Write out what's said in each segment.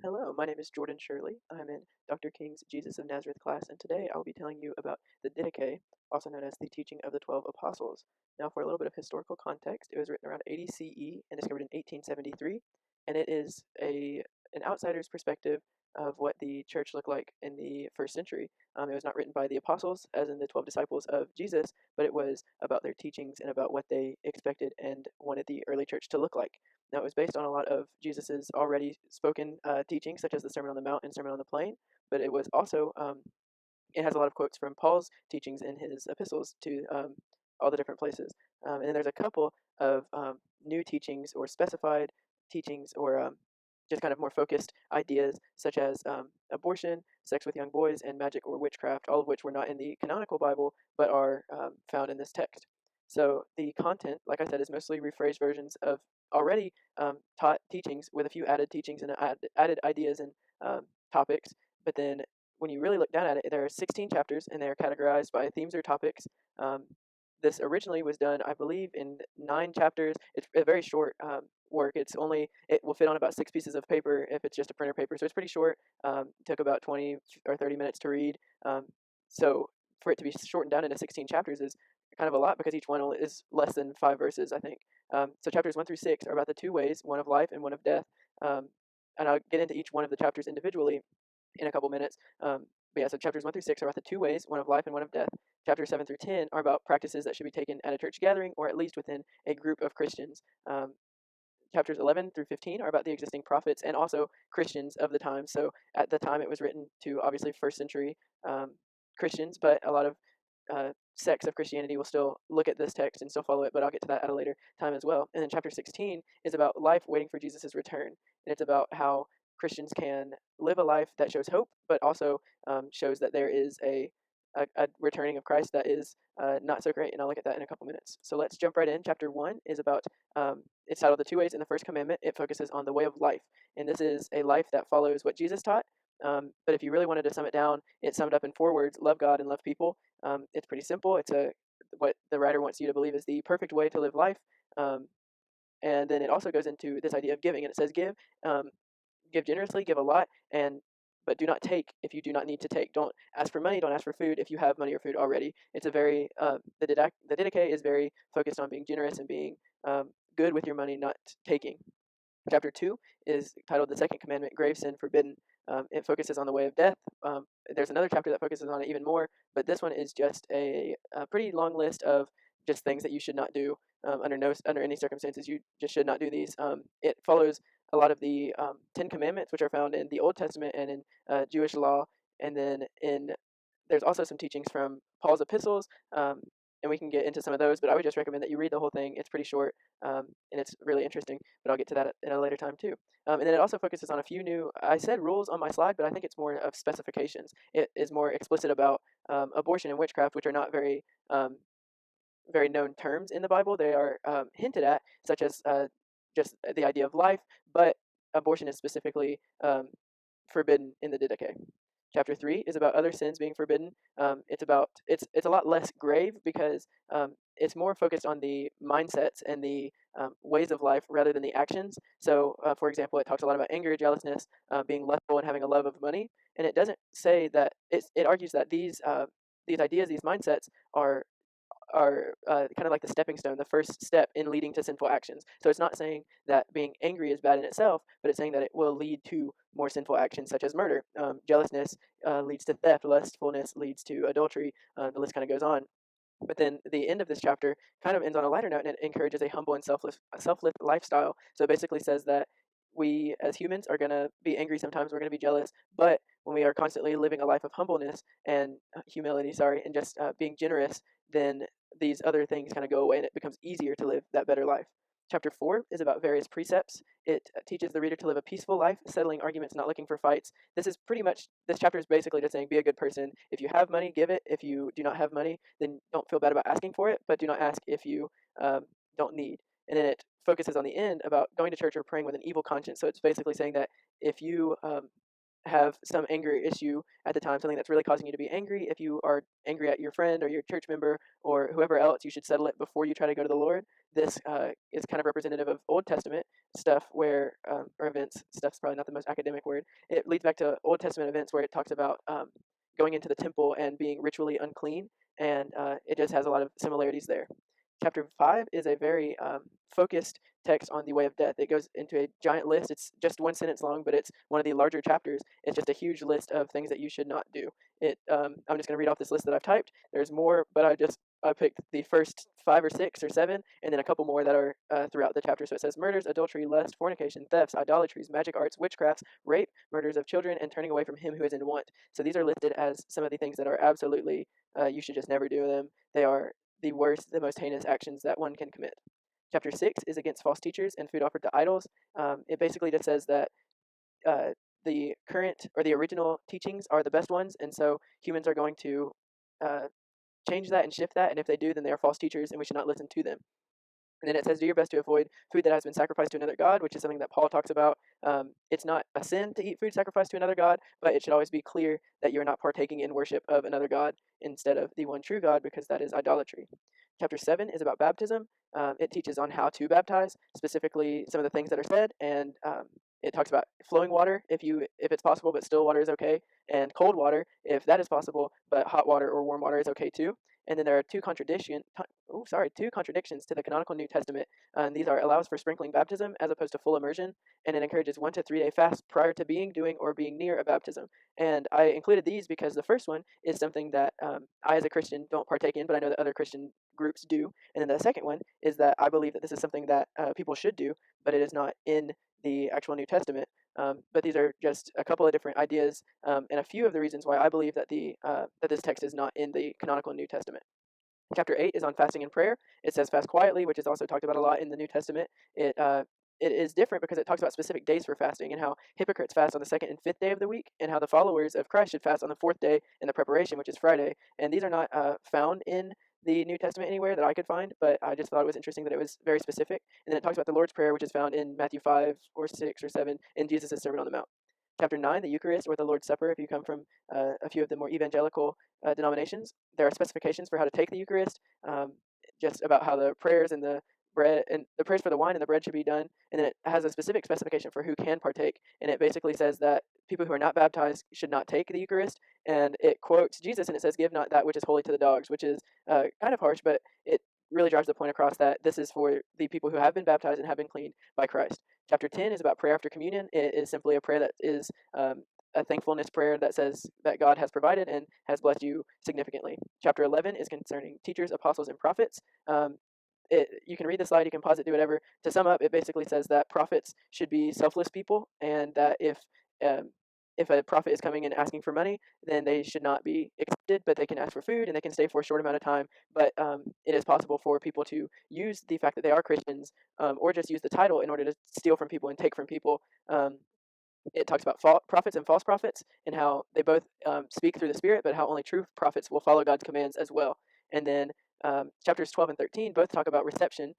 Hello, my name is Jordan Shirley. I'm in Dr. King's Jesus of Nazareth class, and today I will be telling you about the Didache, also known as the teaching of the 12 apostles. Now, for a little bit of historical context, it was written around 80 CE and discovered in 1873, and it is an outsider's perspective of what the church looked like in the first century. It was not written by the apostles, as in the 12 disciples of Jesus, but it was about their teachings and about what they expected and wanted the early church to look like. Now, it was based on a lot of Jesus's already spoken teachings, such as the Sermon on the Mount and Sermon on the Plain, but it was also it has a lot of quotes from Paul's teachings in his epistles to all the different places. And then there's a couple of new teachings or specified teachings or just kind of more focused ideas, such as abortion, sex with young boys, and magic or witchcraft, all of which were not in the canonical Bible but are found in this text. So the content, like I said, is mostly rephrased versions of already taught teachings with a few added teachings and added ideas and topics. But then when you really look down at it, there are 16 chapters and they're categorized by themes or topics. This originally was done, I believe, in 9 chapters. It's a very short work. It will fit on about 6 pieces of paper if it's just a printer paper. So it's pretty short. Took about 20 or 30 minutes to read. So for it to be shortened down into 16 chapters is kind of a lot because each one is less than 5 verses, I think. So chapters 1 through 6 are about the two ways, one of life and one of death. And I'll get into each one of the chapters individually in a couple minutes. But yeah, so chapters 1 through 6 are about the two ways, one of life and one of death. Chapters 7 through 10 are about practices that should be taken at a church gathering or at least within a group of Christians. Chapters 11 through 15 are about the existing prophets and also Christians of the time. So at the time, it was written to obviously first century Christians, but a lot of sects of Christianity will still look at this text and still follow it, but I'll get to that at a later time as well. And then chapter 16 is about life waiting for Jesus' return. And it's about how Christians can live a life that shows hope, but also shows that there is a returning of Christ that is not so great. And I'll look at that in a couple minutes. So let's jump right in. Chapter 1 is about, it's titled The Two Ways in the First Commandment. It focuses on the way of life. And this is a life that follows what Jesus taught. But if you really wanted to sum it down, it's summed up in 4 words: love God and love people. It's pretty simple. What the writer wants you to believe is the perfect way to live life. And then it also goes into this idea of giving, and it says give generously, give a lot, but do not take if you do not need to take. Don't ask for money. Don't ask for food if you have money or food already. It's a very the Didache is very focused on being generous and being good with your money, not taking. Chapter 2 is titled The Second Commandment, Grave Sin Forbidden. It focuses on the way of death. There's another chapter that focuses on it even more, but this one is just a pretty long list of just things that you should not do under any circumstances. You just should not do these. It follows a lot of the 10 Commandments, which are found in the Old Testament and in Jewish law, and then there's also some teachings from Paul's epistles, and we can get into some of those, but I would just recommend that you read the whole thing. It's pretty short, and it's really interesting, but I'll get to that at a later time too. And then it also focuses on a few new, I said rules on my slide, but I think it's more of specifications. It is more explicit about abortion and witchcraft, which are not very known terms in the Bible. They are hinted at, such as just the idea of life, but abortion is specifically forbidden in the Didache. Chapter 3 is about other sins being forbidden. It's a lot less grave because it's more focused on the mindsets and the ways of life rather than the actions. So, for example, it talks a lot about anger, jealousness, being lustful, and having a love of money. And it doesn't say that it argues that these ideas, these mindsets are kind of like the stepping stone, the first step in leading to sinful actions. So it's not saying that being angry is bad in itself, but it's saying that it will lead to more sinful actions such as murder. Jealousness leads to theft. Lustfulness leads to adultery. The list kind of goes on. But then the end of this chapter kind of ends on a lighter note, and it encourages a humble and selfless lifestyle. So it basically says that we as humans are going to be angry sometimes, we're going to be jealous, but when we are constantly living a life of humbleness and humility, and just being generous, then these other things kind of go away and it becomes easier to live that better life. Chapter 4 is about various precepts. It teaches the reader to live a peaceful life, settling arguments, not looking for fights. This chapter is basically just saying be a good person. If you have money, give it. If you do not have money, then don't feel bad about asking for it, but do not ask if you don't need. And then it focuses on the end about going to church or praying with an evil conscience. So it's basically saying that if you have some anger issue at the time, something that's really causing you to be angry. If you are angry at your friend or your church member or whoever else, you should settle it before you try to go to the Lord. This is kind of representative of Old Testament stuff where, or events, stuff's probably not the most academic word. It leads back to Old Testament events where it talks about going into the temple and being ritually unclean, and it just has a lot of similarities there. Chapter 5 is a very focused text on the way of death. It goes into a giant list. It's just one sentence long, but it's one of the larger chapters. It's just a huge list of things that you should not do. I'm just going to read off this list that I've typed. There's more, but I picked the first 5 or 6 or 7, and then a couple more that are throughout the chapter. So it says murders, adultery, lust, fornication, thefts, idolatries, magic arts, witchcrafts, rape, murders of children, and turning away from him who is in want. So these are listed as some of the things that are absolutely, you should just never do them. They are the worst, the most heinous actions that one can commit. Chapter 6 is against false teachers and food offered to idols. It basically just says that uh, the current or the original teachings are the best ones, and so humans are going to uh, change that and shift that, and if they do, then they are false teachers, and we should not listen to them. And then it says, do your best to avoid food that has been sacrificed to another god, which is something that Paul talks about. It's not a sin to eat food sacrificed to another god, but it should always be clear that you're not partaking in worship of another god instead of the one true God, because that is idolatry. Chapter 7 is about baptism. It teaches on how to baptize, specifically some of the things that are said, and it talks about flowing water if it's possible, but still water is okay, and cold water if that is possible, but hot water or warm water is okay too. And then there are two contradictions to the canonical New Testament. And these are allows for sprinkling baptism as opposed to full immersion, and it encourages 1 to 3 day fast prior to being, doing, or being near a baptism. And I included these because the first one is something that I, as a Christian, don't partake in, but I know that other Christian groups do. And then the second one is that I believe that this is something that people should do, but it is not in the actual New Testament. But these are just a couple of different ideas and a few of the reasons why I believe that that this text is not in the canonical New Testament. Chapter 8 is on fasting and prayer. It says fast quietly, which is also talked about a lot in the New Testament. It is different because it talks about specific days for fasting and how hypocrites fast on the 2nd and 5th day of the week, and how the followers of Christ should fast on the 4th day in the preparation, which is Friday. And these are not found in the New Testament anywhere that I could find, but I just thought it was interesting that it was very specific. And then it talks about the Lord's Prayer, which is found in Matthew 5 or 6 or 7 in Jesus' Sermon on the Mount. Chapter 9, the Eucharist or the Lord's Supper, if you come from a few of the more evangelical denominations, there are specifications for how to take the Eucharist, just about how the prayers and the bread and the prayers for the wine and the bread should be done. And then it has a specific specification for who can partake. And it basically says that people who are not baptized should not take the Eucharist. And it quotes Jesus and it says, give not that which is holy to the dogs, which is kind of harsh, but it really drives the point across that this is for the people who have been baptized and have been cleaned by Christ. Chapter 10 is about prayer after communion. It is simply a prayer that is a thankfulness prayer that says that God has provided and has blessed you significantly. Chapter 11 is concerning teachers, apostles, and prophets. You can read the slide, you can pause it, do whatever. To sum up, it basically says that prophets should be selfless people, and that if a prophet is coming and asking for money, then they should not be accepted, but they can ask for food and they can stay for a short amount of time. But it is possible for people to use the fact that they are Christians, or just use the title in order to steal from people and take from people. It talks about prophets and false prophets, and how they both speak through the Spirit, but how only true prophets will follow God's commands as well. And then chapters 12 and 13 both talk about reception,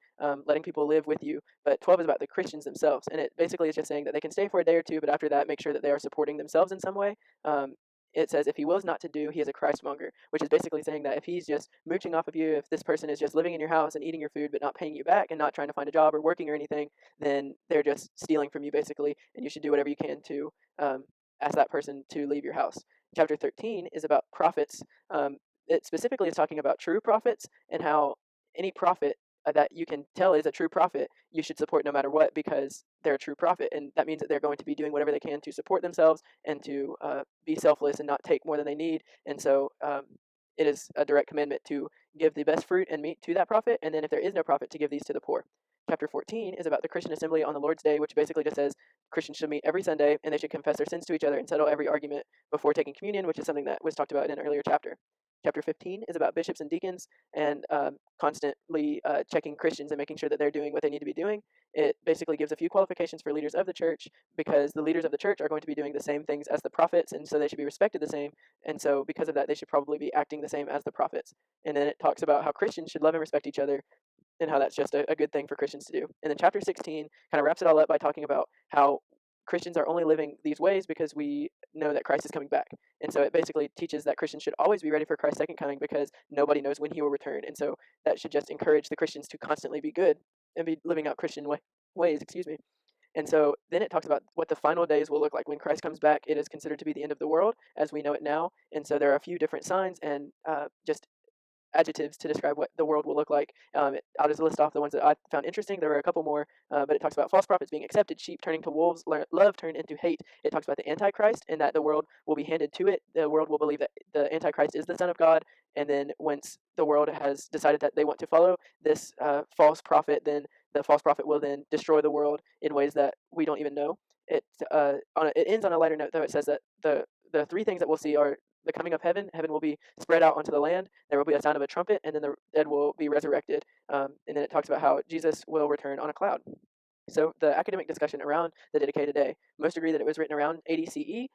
letting people live with you, but 12 is about the Christians themselves, and it basically is just saying that they can stay for a day or two, but after that, make sure that they are supporting themselves in some way. It says, if he wills not to do, he is a Christmonger, which is basically saying that if he's just mooching off of you, if this person is just living in your house and eating your food but not paying you back and not trying to find a job or working or anything, then they're just stealing from you basically, and you should do whatever you can to ask that person to leave your house. Chapter 13 is about prophets. It specifically is talking about true prophets and how any prophet that you can tell is a true prophet, you should support no matter what, because they're a true prophet, and that means that they're going to be doing whatever they can to support themselves and to be selfless and not take more than they need. And so it is a direct commandment to give the best fruit and meat to that prophet, and then if there is no prophet, to give these to the poor. Chapter 14 is about the Christian assembly on the Lord's Day, which basically just says Christians should meet every Sunday and they should confess their sins to each other and settle every argument before taking communion, which is something that was talked about in an earlier chapter. Chapter 15 is about bishops and deacons and constantly checking Christians and making sure that they're doing what they need to be doing. It basically gives a few qualifications for leaders of the church, because the leaders of the church are going to be doing the same things as the prophets, and so they should be respected the same. And so because of that, they should probably be acting the same as the prophets. And then it talks about how Christians should love and respect each other, and how that's just a good thing for Christians to do. And then chapter 16 kind of wraps it all up by talking about how Christians are only living these ways because we know that Christ is coming back. And so it basically teaches that Christians should always be ready for Christ's second coming because nobody knows when he will return. And so that should just encourage the Christians to constantly be good and be living out Christian ways, excuse me. And so then it talks about what the final days will look like. When Christ comes back, it is considered to be the end of the world as we know it now. And so there are a few different signs and just adjectives to describe what the world will look like. I'll just list off the ones that I found interesting. There were a couple more, but it talks about false prophets being accepted, sheep turning to wolves, love turned into hate. It talks about the Antichrist and that the world will be handed to it. The world will believe that the Antichrist is the Son of God. And then once the world has decided that they want to follow this false prophet, then the false prophet will then destroy the world in ways that we don't even know. It ends on a lighter note, though. It says that the three things that we'll see are the coming of heaven. Heaven will be spread out onto the land. There will be a sound of a trumpet, and then the dead will be resurrected. And then it talks about how Jesus will return on a cloud. So the academic discussion around the Didache today, most agree that it was written around 80 CE.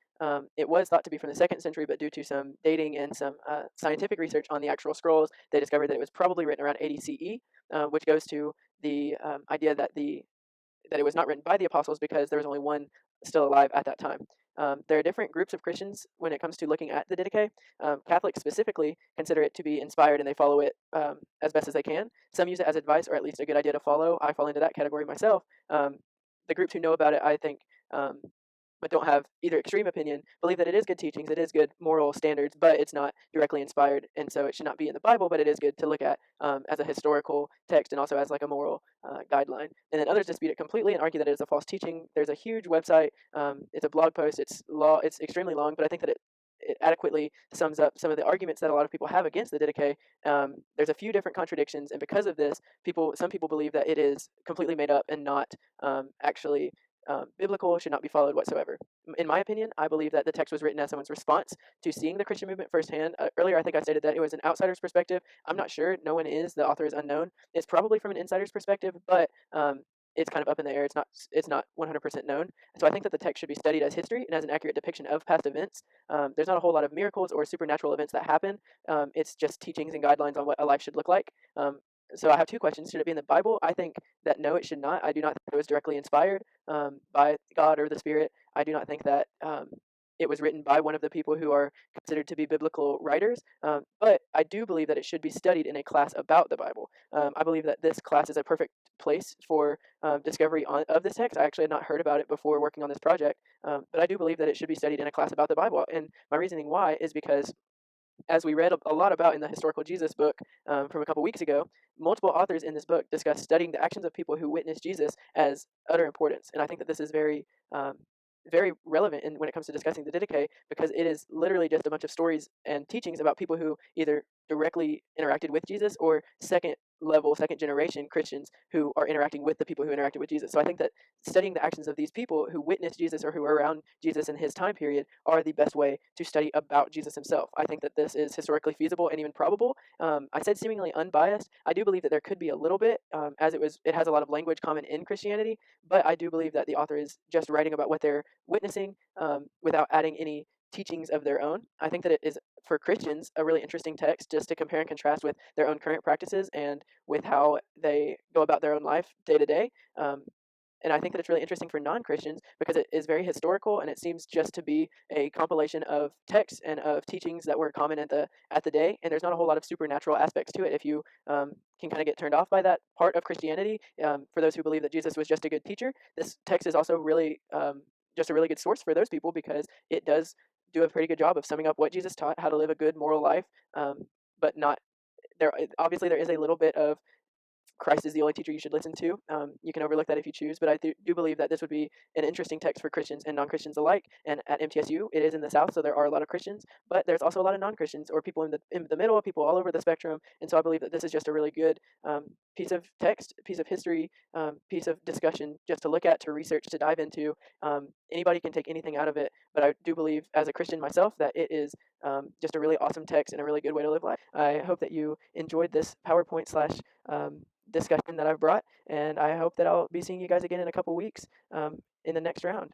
It was thought to be from the 2nd century, but due to some dating and some scientific research on the actual scrolls, they discovered that it was probably written around 80 CE, which goes to the idea that it was not written by the apostles because there was only one still alive at that time. There are different groups of Christians when it comes to looking at the Didache. Catholics specifically consider it to be inspired and they follow it as best as they can. Some use it as advice or at least a good idea to follow. I fall into that category myself. The groups who know about it, I think, but don't have either extreme opinion, believe that it is good teachings, it is good moral standards, but it's not directly inspired, and so it should not be in the Bible, but it is good to look at as a historical text and also as like a moral guideline. And then others dispute it completely and argue that it is a false teaching. There's a huge website, it's a blog post, it's extremely long, but I think that it adequately sums up some of the arguments that a lot of people have against the Didache. There's a few different contradictions, and because of this, some people believe that it is completely made up and not actually biblical, should not be followed whatsoever. In my opinion, I believe that the text was written as someone's response to seeing the Christian movement firsthand. Earlier, I think I stated that it was an outsider's perspective. I'm not sure. No one is. The author is unknown. It's probably from an insider's perspective, but it's kind of up in the air. It's not 100% known. So I think that the text should be studied as history and as an accurate depiction of past events. There's not a whole lot of miracles or supernatural events that happen. It's just teachings and guidelines on what a life should look like. So I have two questions. Should it be in the Bible? I think that no, it should not. I do not think it was directly inspired by God or the Spirit. I do not think that it was written by one of the people who are considered to be biblical writers. But I do believe that it should be studied in a class about the Bible. I believe that this class is a perfect place for discovery of this text. I actually had not heard about it before working on this project, but I do believe that it should be studied in a class about the Bible. And my reasoning why is because, as we read a lot about in the Historical Jesus book from a couple weeks ago, multiple authors in this book discuss studying the actions of people who witnessed Jesus as utter importance. And I think that this is very relevant when it comes to discussing the Didache, because it is literally just a bunch of stories and teachings about people who either directly interacted with Jesus or second generation Christians who are interacting with the people who interacted with Jesus. So I think that studying the actions of these people who witnessed Jesus or who were around Jesus in his time period are the best way to study about Jesus himself. I think that this is historically feasible and even probable. I said seemingly unbiased. I do believe that there could be a little bit, as it has a lot of language common in Christianity, but I do believe that the author is just writing about what they're witnessing without adding any teachings of their own. I think that it is, for Christians, a really interesting text just to compare and contrast with their own current practices and with how they go about their own life day to day. And I think that it's really interesting for non-Christians because it is very historical and it seems just to be a compilation of texts and of teachings that were common at the day. And there's not a whole lot of supernatural aspects to it. If you can kind of get turned off by that part of Christianity, for those who believe that Jesus was just a good teacher, this text is also really just a really good source for those people because it does do a pretty good job of summing up what Jesus taught, how to live a good moral life, but not there. Obviously, there is a little bit of Christ is the only teacher you should listen to. You can overlook that if you choose, but I do believe that this would be an interesting text for Christians and non-Christians alike. And at MTSU, it is in the South, so there are a lot of Christians, but there's also a lot of non-Christians or people in the middle, people all over the spectrum. And so I believe that this is just a really good piece of text, piece of history, piece of discussion just to look at, to research, to dive into. Anybody can take anything out of it, but I do believe as a Christian myself that it is just a really awesome text and a really good way to live life. I hope that you enjoyed this PowerPoint slash discussion that I've brought, and I hope that I'll be seeing you guys again in a couple weeks in the next round.